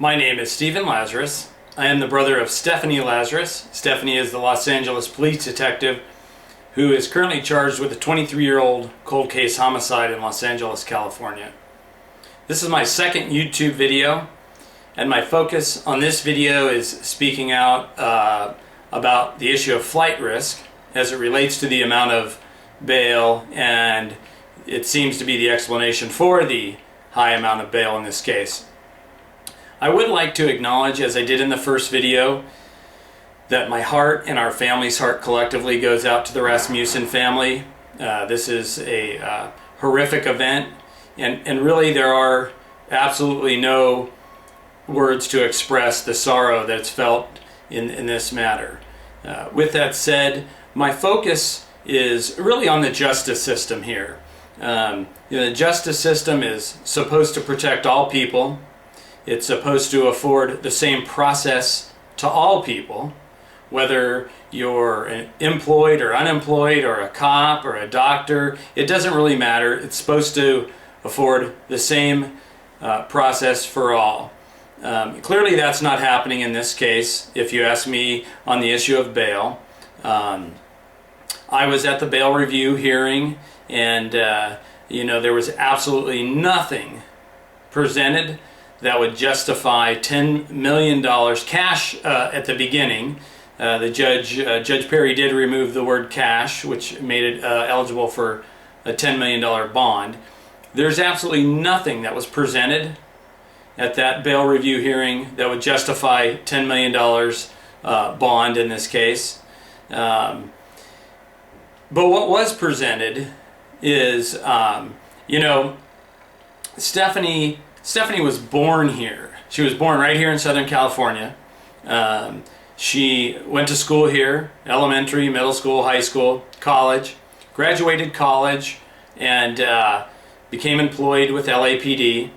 My name is Stephen Lazarus. I am the brother of Stephanie Lazarus. Stephanie is the Los Angeles police detective who is currently charged with a 23-year-old cold case homicide in Los Angeles, California. This is my second YouTube video, and my focus on this video is speaking out about the issue of flight risk as it relates to the amount of bail, and it seems to be the explanation for the high amount of bail in this case. I would like to acknowledge, as I did in the first video, that my heart and our family's heart collectively goes out to the Rasmussen family. This is a horrific event, and really there are absolutely no words to express the sorrow that's felt in this matter. With that said, my focus is really on the justice system here. The justice system is supposed to protect all people. It's supposed to afford the same process to all people, whether you're employed or unemployed or a cop or a doctor. It doesn't really matter. It's supposed to afford the same process for all. Clearly that's not happening in this case, if you ask me on the issue of bail. I was at the bail review hearing, and there was absolutely nothing presented that would justify $10 million cash at the beginning. Judge Perry did remove the word cash, which made it eligible for a $10 million bond. There's absolutely nothing that was presented at that bail review hearing that would justify $10 million bond in this case. But what was presented is, Stephanie was born here. She was born right here in Southern California. She went to school here, elementary, middle school, high school, college, graduated college, and became employed with LAPD.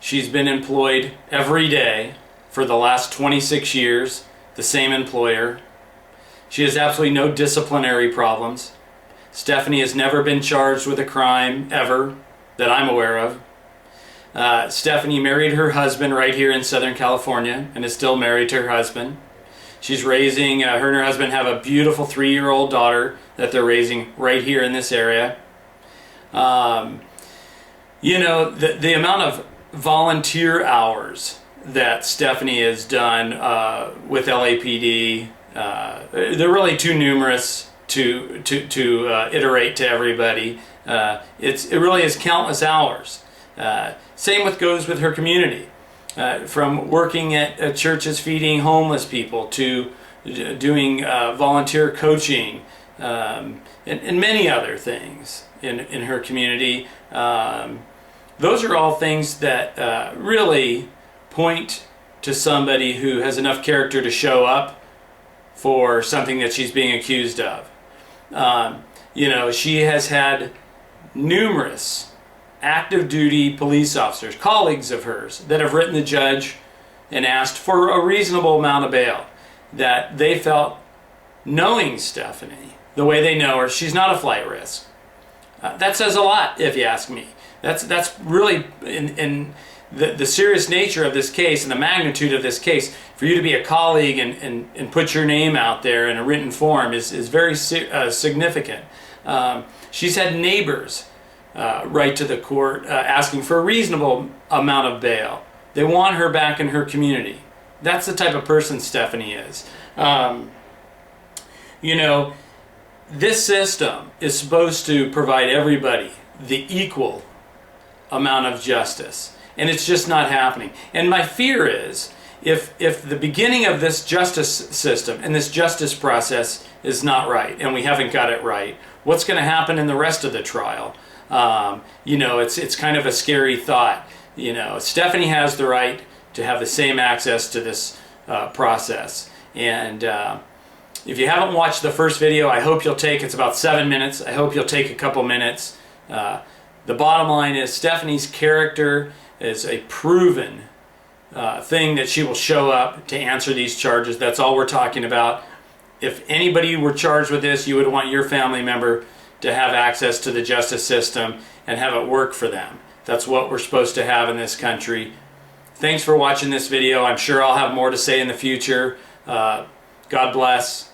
She's been employed every day for the last 26 years, the same employer. She has absolutely no disciplinary problems. Stephanie has never been charged with a crime, ever, that I'm aware of. Stephanie married her husband right here in Southern California and is still married to her husband. She's raising, her and her husband have a beautiful 3-year-old daughter that they're raising right here in this area. The amount of volunteer hours that Stephanie has done with LAPD, they're really too numerous to iterate to everybody. It really is countless hours. Same goes with her community. From working at churches feeding homeless people to doing volunteer coaching and many other things in her community. Those are all things that really point to somebody who has enough character to show up for something that she's being accused of. She has had numerous active duty police officers, colleagues of hers, that have written the judge and asked for a reasonable amount of bail, that they felt, knowing Stephanie the way they know her, she's not a flight risk. That says a lot, if you ask me. That's really in the serious nature of this case and the magnitude of this case. For you to be a colleague and put your name out there in a written form is very significant. She's had neighbors write to the court asking for a reasonable amount of bail. They want her back in her community. That's the type of person Stephanie is. This system is supposed to provide everybody the equal amount of justice, and it's just not happening. And my fear is, if the beginning of this justice system and this justice process is not right, and we haven't got it right, what's going to happen in the rest of the trial? It's kind of a scary thought. Stephanie has the right to have the same access to this process. And if you haven't watched the first video, I hope you'll it's about 7 minutes. I hope you'll take a couple minutes. The bottom line is Stephanie's character is a proven thing that she will show up to answer these charges. That's all we're talking about. If anybody were charged with this, you would want your family member to have access to the justice system and have it work for them. That's what we're supposed to have in this country. Thanks for watching this video. I'm sure I'll have more to say in the future. God bless.